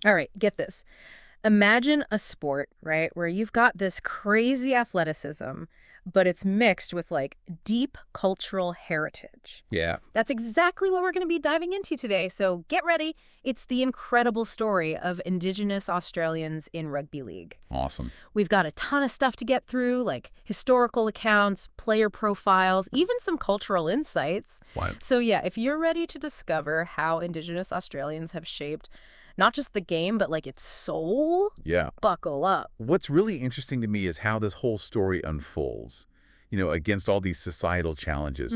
All right, get this. Imagine a sport, right, where you've got this crazy athleticism, but it's mixed with like deep cultural heritage. Yeah. That's exactly what we're going to be diving into today. So get ready. It's the incredible story of Indigenous Australians in rugby league. Awesome. We've got a ton of stuff to get through, like historical accounts, player profiles, even some cultural insights. What? So yeah, if you're ready to discover how Indigenous Australians have shaped not just the game, but like its soul, Yeah. buckle up. What's really interesting to me is how this whole story unfolds, against all these societal challenges.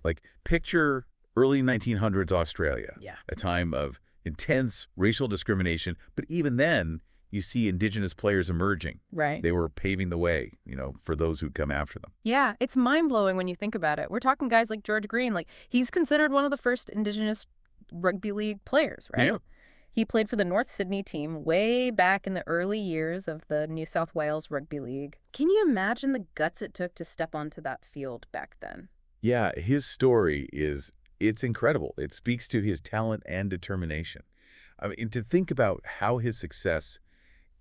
Like, picture early 1900s Australia, Yeah. a time of intense racial discrimination. But even then, you see Indigenous players emerging. Right. They were paving the way, for those who'd come after them. Yeah, it's mind-blowing when you think about it. We're talking guys like George Green. Like, he's considered one of the first Indigenous rugby league players, right? Yeah. He played for the North Sydney team way back in the early years of the New South Wales Rugby League. Can you imagine the guts it took to step onto that field back then? Yeah, his story it's incredible. It speaks to his talent and determination. I mean, to think about how his success,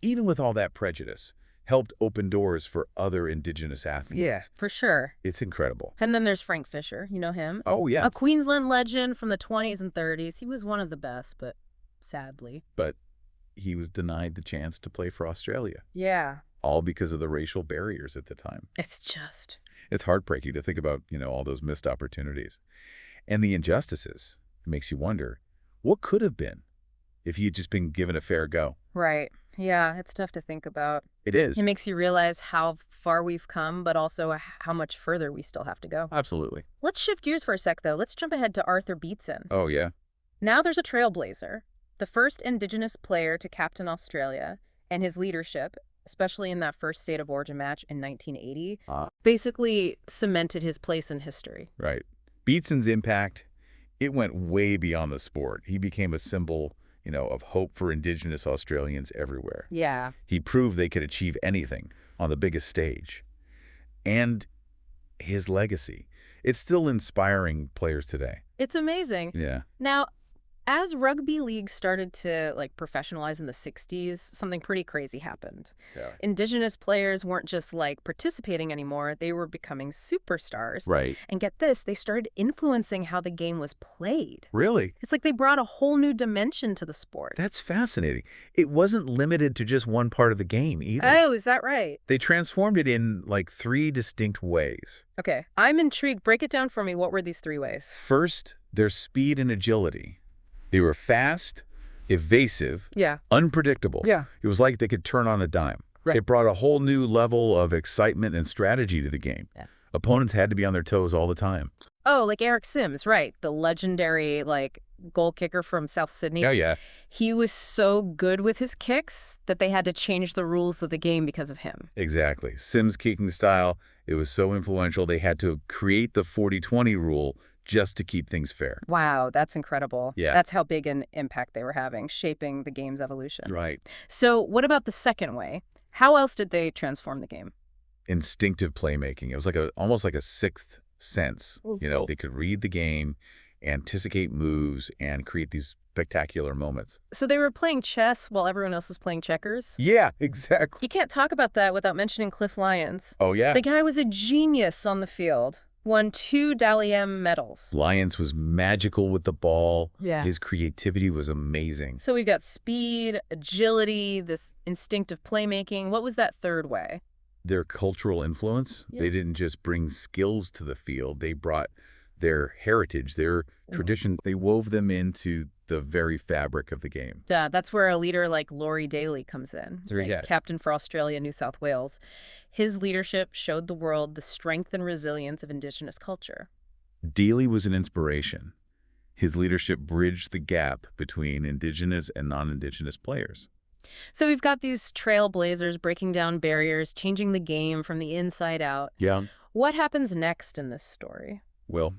even with all that prejudice, helped open doors for other Indigenous athletes. Yeah, for sure. It's incredible. And then there's Frank Fisher. You know him? Oh, yeah. A Queensland legend from the 20s and 30s. He was one of the best, but sadly. But he was denied the chance to play for Australia, Yeah. all because of the racial barriers at the time. It's heartbreaking to think about, all those missed opportunities. And the injustices. It makes you wonder, what could have been if he had just been given a fair go? right. Yeah, it's tough to think about. It is. It makes you realize how far we've come, but also how much further we still have to go. Absolutely. Let's shift gears for a sec, though. Let's jump ahead to Arthur Beetson. Oh, yeah. Now there's a trailblazer, the first Indigenous player to captain Australia, and his leadership, especially in that first State of Origin match in 1980, basically cemented his place in history. Right. Beetson's impact, it went way beyond the sport. He became a symbol, of hope for Indigenous Australians everywhere. Yeah. He proved they could achieve anything on the biggest stage. And his legacy, it's still inspiring players today. It's amazing. Yeah. Now, as rugby league started to professionalize in the 60s, something pretty crazy happened. Yeah. Indigenous players weren't just participating anymore, they were becoming superstars. Right. And get this, they started influencing how the game was played. Really? It's like they brought a whole new dimension to the sport. That's fascinating. It wasn't limited to just one part of the game either. Oh, is that right? They transformed it in 3 distinct ways. Okay, I'm intrigued. Break it down for me. What were these 3 ways? First, their speed and agility. They were fast, evasive, Yeah. unpredictable. Yeah. It was like they could turn on a dime. Right. It brought a whole new level of excitement and strategy to the game. Yeah. Opponents had to be on their toes all the time. Oh, like Eric Sims, right. The legendary, goal kicker from South Sydney. Oh, yeah. He was so good with his kicks that they had to change the rules of the game because of him. Exactly. Sims' kicking style, it was so influential they had to create the 40-20 rule just to keep things fair. Wow, that's incredible. Yeah. That's how big an impact they were having, shaping the game's evolution. Right. So what about the second way? How else did they transform the game? Instinctive playmaking. It was almost like a sixth sense. Ooh. They could read the game, anticipate moves, and create these spectacular moments. So they were playing chess while everyone else was playing checkers? Yeah, exactly. You can't talk about that without mentioning Cliff Lyons. Oh, yeah. The guy was a genius on the field. Won 2 Dally M medals. Lyons was magical with the ball. Yeah. His creativity was amazing. So we've got speed, agility, this instinctive playmaking. What was that third way? Their cultural influence, Yeah. They didn't just bring skills to the field. They brought their heritage, their tradition. They wove them into the very fabric of the game. That's where a leader like Laurie Daly comes in, Yeah. captain for Australia, New South Wales. His leadership showed the world the strength and resilience of Indigenous culture. Daly was an inspiration. His leadership bridged the gap between Indigenous and non-Indigenous players. So we've got these trailblazers breaking down barriers, changing the game from the inside out. Yeah. What happens next in this story? Well,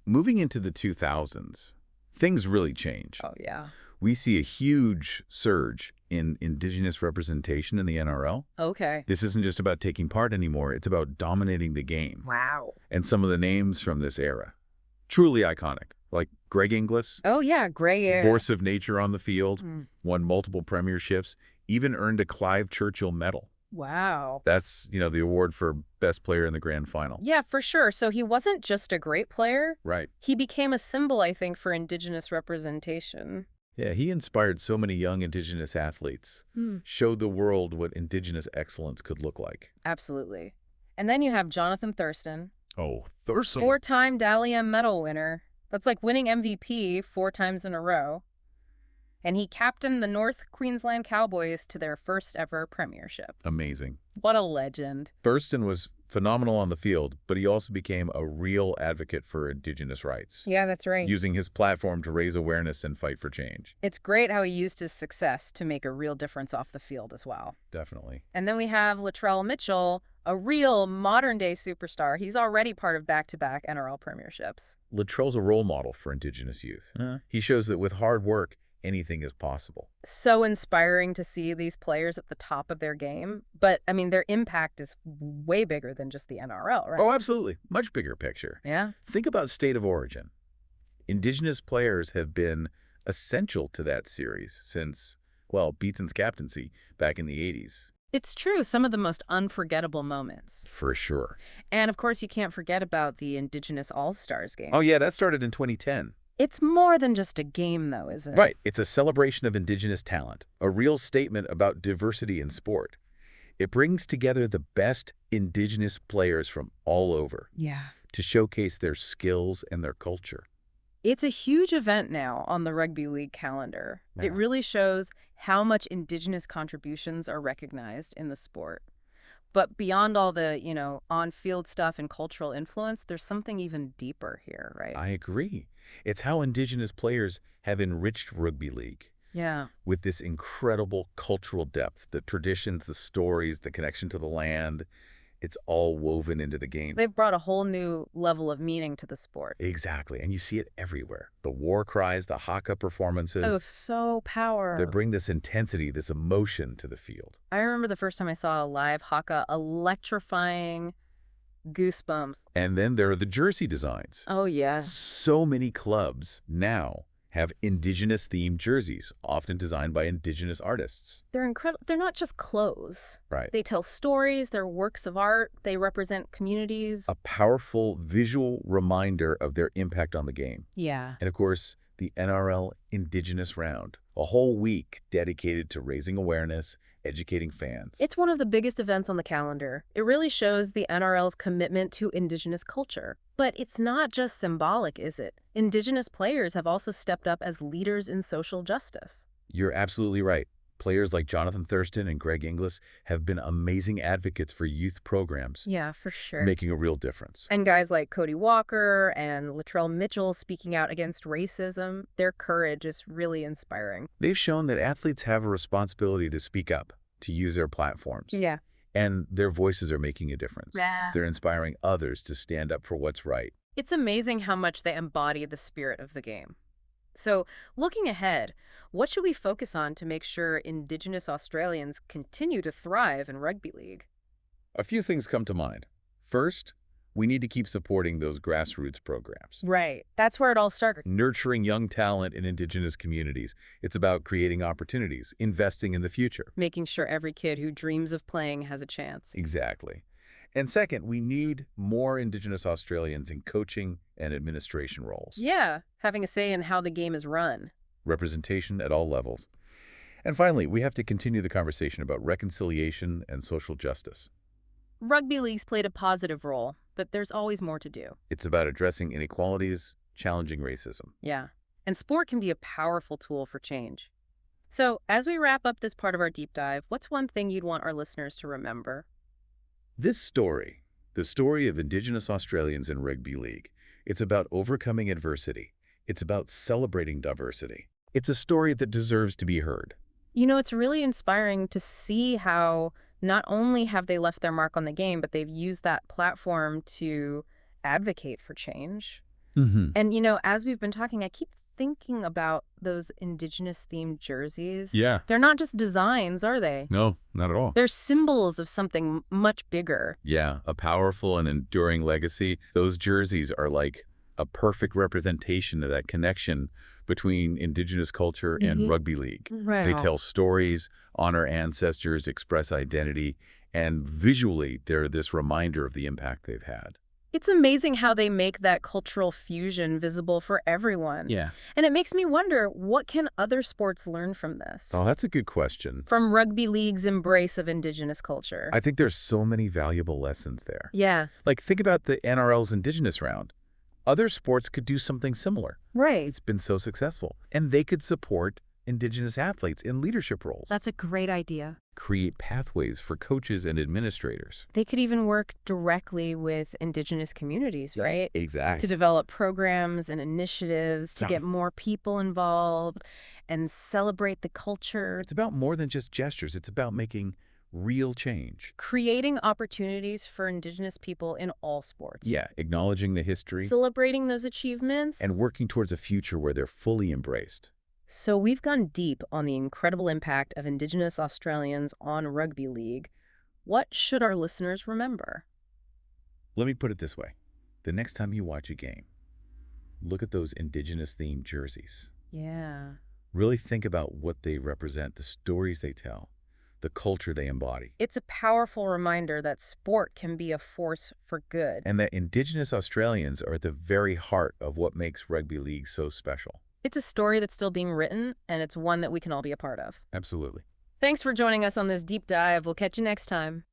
moving into the 2000s, things really change. Oh, yeah. We see a huge surge in Indigenous representation in the NRL. Okay. This isn't just about taking part anymore. It's about dominating the game. Wow. And some of the names from this era, truly iconic. like Greg Inglis, Oh, yeah, gray hair. force of nature on the field, Mm. won multiple premierships, even earned a Clive Churchill Medal. Wow. That's, the award for best player in the grand final. Yeah, for sure. So he wasn't just a great player. Right. He became a symbol, I think, for Indigenous representation. Yeah, he inspired so many young Indigenous athletes, showed the world what Indigenous excellence could look like. Absolutely. And then you have Johnathan Thurston, Oh, Thurston. four-time Dally M medal winner. That's like winning MVP 4 times in a row. And he captained the North Queensland Cowboys to their first ever premiership. Amazing. What a legend. Thurston was phenomenal on the field, but he also became a real advocate for Indigenous rights, Yeah, that's right. using his platform to raise awareness and fight for change. It's great how he used his success to make a real difference off the field as well. Definitely. And then we have Latrell Mitchell, a real modern-day superstar. He's already part of back-to-back NRL premierships. Latrell's a role model for Indigenous youth. He shows that with hard work, anything is possible. So inspiring to see these players at the top of their game. But, I mean, their impact is way bigger than just the NRL, right? Oh, absolutely. Much bigger picture. Yeah. Think about state of origin. Indigenous players have been essential to that series since, well, Beetson's captaincy back in the 80s. It's true. Some of the most unforgettable moments. For sure. And, of course, you can't forget about the Indigenous All-Stars game. Oh, yeah, that started in 2010. It's more than just a game, though, isn't it? Right. It's a celebration of Indigenous talent, a real statement about diversity in sport. It brings together the best Indigenous players from all over Yeah. to showcase their skills and their culture. It's a huge event now on the Rugby League calendar. Yeah. It really shows how much Indigenous contributions are recognized in the sport. But beyond all the, on-field stuff and cultural influence, there's something even deeper here, right? I agree. It's how Indigenous players have enriched Rugby League Yeah. with this incredible cultural depth, the traditions, the stories, the connection to the land. It's all woven into the game. They've brought a whole new level of meaning to the sport. Exactly. And you see it everywhere. The war cries, the haka performances. Oh, so powerful. They bring this intensity, this emotion to the field. I remember the first time I saw a live haka, electrifying, goosebumps. And then there are the jersey designs. Oh, yeah. So many clubs now have Indigenous-themed jerseys, often designed by Indigenous artists. They're incredible. They're not just clothes. Right. They tell stories. They're works of art. They represent communities. A powerful visual reminder of their impact on the game. Yeah. And of course, the NRL Indigenous Round, a whole week dedicated to raising awareness, educating fans. It's one of the biggest events on the calendar. It really shows the NRL's commitment to Indigenous culture. But it's not just symbolic, is it? Indigenous players have also stepped up as leaders in social justice. You're absolutely right. Players like Johnathan Thurston and Greg Inglis have been amazing advocates for youth programs, Yeah, for sure. making a real difference. And guys like Cody Walker and Latrell Mitchell speaking out against racism, their courage is really inspiring. They've shown that athletes have a responsibility to speak up, to use their platforms. Yeah. And their voices are making a difference. Yeah. They're inspiring others to stand up for what's right. It's amazing how much they embody the spirit of the game. So, looking ahead, what should we focus on to make sure Indigenous Australians continue to thrive in Rugby League? A few things come to mind. First, we need to keep supporting those grassroots programs. Right. That's where it all started. Nurturing young talent in Indigenous communities. It's about creating opportunities, investing in the future. Making sure every kid who dreams of playing has a chance. Exactly. And second, we need more Indigenous Australians in coaching and administration roles. Yeah, having a say in how the game is run. Representation at all levels. And finally, we have to continue the conversation about reconciliation and social justice. Rugby League's played a positive role, but there's always more to do. It's about addressing inequalities, challenging racism. Yeah, and sport can be a powerful tool for change. So, as we wrap up this part of our deep dive, what's one thing you'd want our listeners to remember? This story, the story of Indigenous Australians in Rugby League, it's about overcoming adversity. It's about celebrating diversity. It's a story that deserves to be heard. It's really inspiring to see how not only have they left their mark on the game, but they've used that platform to advocate for change. Mm-hmm. And, as we've been talking, I keep thinking about those Indigenous-themed jerseys. Yeah. They're not just designs, are they? No, not at all. They're symbols of something much bigger. Yeah, a powerful and enduring legacy. Those jerseys are like a perfect representation of that connection between Indigenous culture and Rugby League. Right. They tell stories, honor ancestors, express identity, and visually they're this reminder of the impact they've had. It's amazing how they make that cultural fusion visible for everyone. Yeah. And it makes me wonder, what can other sports learn from this? Oh, that's a good question. From Rugby League's embrace of Indigenous culture. I think there's so many valuable lessons there. Yeah. Like, think about the NRL's Indigenous round. Other sports could do something similar. Right. It's been so successful. And they could support Indigenous athletes in leadership roles. That's a great idea. Create pathways for coaches and administrators. They could even work directly with Indigenous communities, right? Exactly. To develop programs and initiatives to get more people involved and celebrate the culture. It's about more than just gestures. It's about making real change. Creating opportunities for Indigenous people in all sports. Yeah, acknowledging the history. Celebrating those achievements. And working towards a future where they're fully embraced. So we've gone deep on the incredible impact of Indigenous Australians on Rugby League. What should our listeners remember? Let me put it this way. The next time you watch a game, look at those Indigenous-themed jerseys. Yeah. Really think about what they represent, the stories they tell, the culture they embody. It's a powerful reminder that sport can be a force for good. And that Indigenous Australians are at the very heart of what makes Rugby League so special. It's a story that's still being written, and it's one that we can all be a part of. Absolutely. Thanks for joining us on this deep dive. We'll catch you next time.